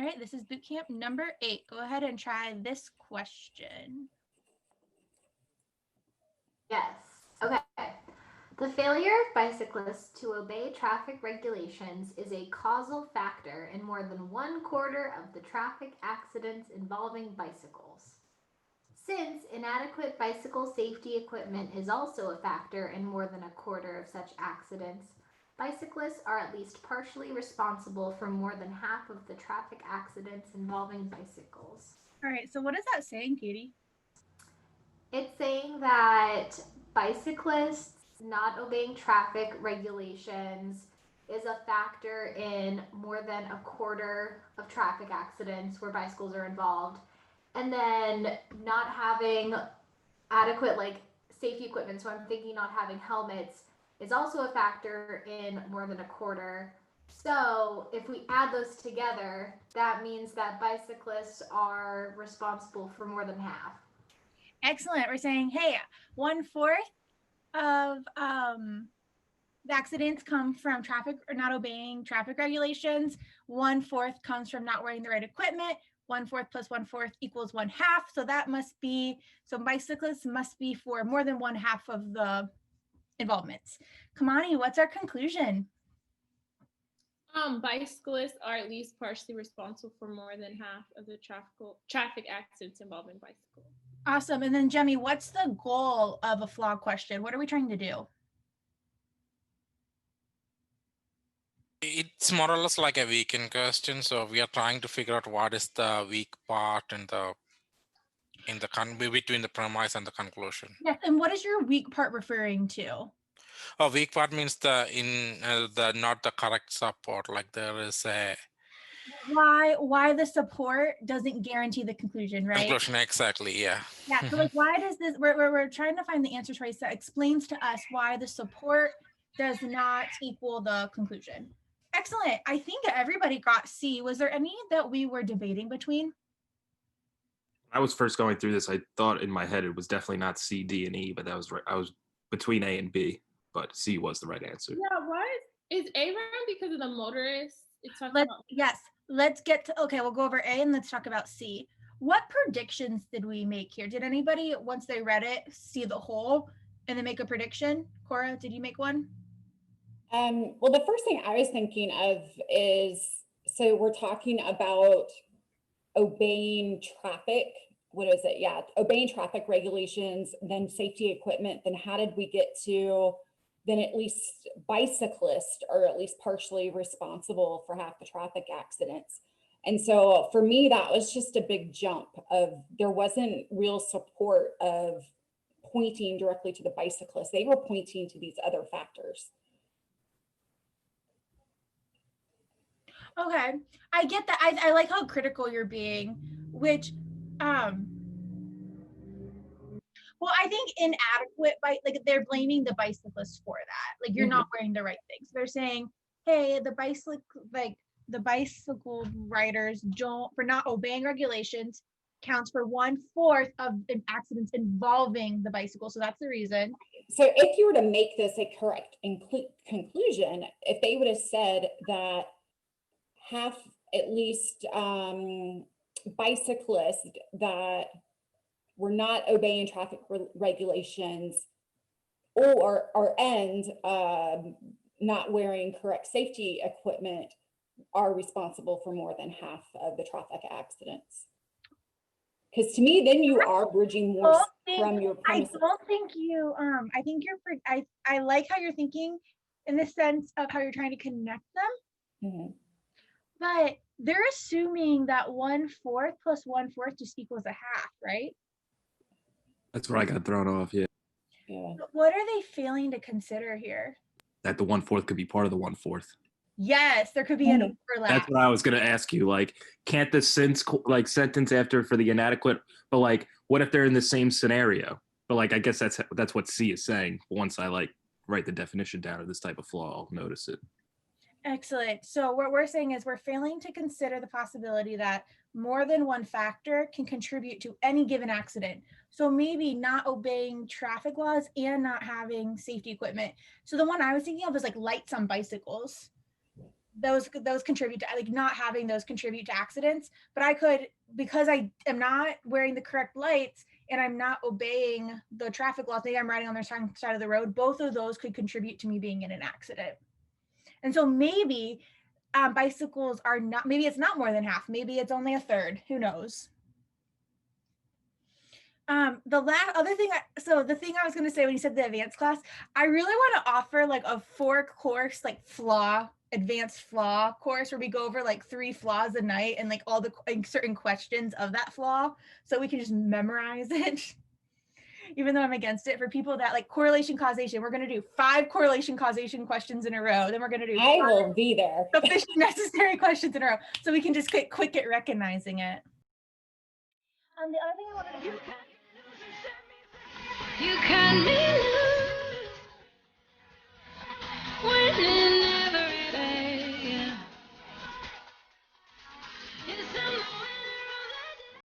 All right, this is bootcamp number 8. Go ahead and try this question. Yes. Okay. The failure of bicyclists to obey traffic regulations is a causal factor in more than 1/4 of the traffic accidents involving bicycles. Since inadequate bicycle safety equipment is also a factor in more than 1/4 of such accidents, bicyclists are at least partially responsible for more than half of the traffic accidents involving bicycles. All right, so what is that saying, Katie? It's saying that bicyclists not obeying traffic regulations is a factor in more than 1/4 of traffic accidents where bicycles are involved. And then not having adequate safety equipment, so I'm thinking not having helmets, is also a factor in more than 1/4. So if we add those together, that means that bicyclists are responsible for more than half. Excellent. We're saying, hey, 1/4 of the accidents come from traffic or not obeying traffic regulations. 1/4 comes from not wearing the right equipment. 1/4 plus 1/4 equals 1/2. So that must be, so bicyclists must be for more than 1/2 of the involvements. Kamani, what's our conclusion? Bicyclists are at least partially responsible for more than half of the traffic accidents involving bicycles. Awesome. And then Jemmy, what's the goal of a Flaw question? What are we trying to do? It's more or less like a weekend question. So we are trying to figure out what is the weak part in the between the premise and the conclusion. Yes. And what is your weak part referring to? Oh, weak part means the not the correct support. Like there is a why the support doesn't guarantee the conclusion, right? Conclusion, exactly. Yeah. Yeah. So like, why does this? We're trying to find the answer choice that explains to us why the support does not equal the conclusion. Excellent. I think everybody got C. Was there any that we were debating between? I was first going through this. I thought in my head it was definitely not C, D, and E, but that was right. I was between A and B, but C was the right answer. Yeah, why is A wrong because of the motorist? Yes, let's get to, okay, we'll go over A and let's talk about C. What predictions did we make here? Did anybody, once they read it, see the whole and then make a prediction? Cora, did you make one? Well, the first thing I was thinking of is, so we're talking about obeying traffic. What is it? Yeah, obeying traffic regulations, then safety equipment. Then how did we get to, then at least bicyclists are at least partially responsible for half the traffic accidents. And so for me, that was just a big jump of, there wasn't real support of pointing directly to the bicyclists. They were pointing to these other factors. Okay, I get that. I like how critical you're being, which, well, I think inadequate, like they're blaming the bicyclists for that. Like you're not wearing the right things. They're saying, hey, the bicycle riders for not obeying regulations counts for 1/4 of accidents involving the bicycle. So that's the reason. So if you were to make this a correct conclusion, if they would have said that half at least bicyclists that were not obeying traffic regulations or not wearing correct safety equipment are responsible for more than half of the traffic accidents. Because to me, then you are bridging more from your premises. I don't think you, I think I like how you're thinking in the sense of how you're trying to connect them. But they're assuming that 1/4 plus 1/4 just equals 1/2, right? That's where I got thrown off. Yeah. What are they failing to consider here? That the 1/4 could be part of the 1/4. Yes, there could be an overlap. That's what I was going to ask you. Like, can't the sentence after for the inadequate, but like, what if they're in the same scenario? But like, I guess that's what C is saying. Once I write the definition down of this type of flaw, I'll notice it. Excellent. So what we're saying is we're failing to consider the possibility that more than one factor can contribute to any given accident. So maybe not obeying traffic laws and not having safety equipment. So the one I was thinking of was like lights on bicycles. those contribute to, like, not having those contribute to accidents. But I could, because I am not wearing the correct lights and I'm not obeying the traffic laws, maybe I'm riding on the wrong side of the road, both of those could contribute to me being in an accident. And so maybe bicycles are not, maybe it's not more than half, maybe it's only a third, who knows. The other thing, so the thing I was going to say when you said the advanced class, I really want to offer like a 4-course like Flaw, advanced Flaw course where we go over like 3 flaws a night and like all the certain questions of that flaw, so we can just memorize it. Even though I'm against it, for people that like correlation causation, we're going to do 5 correlation causation questions in a row. Then we're going to do I will be there. sufficient necessary questions in a row, so we can just get quick at recognizing it. The other thing I wanted to do. You can be loose when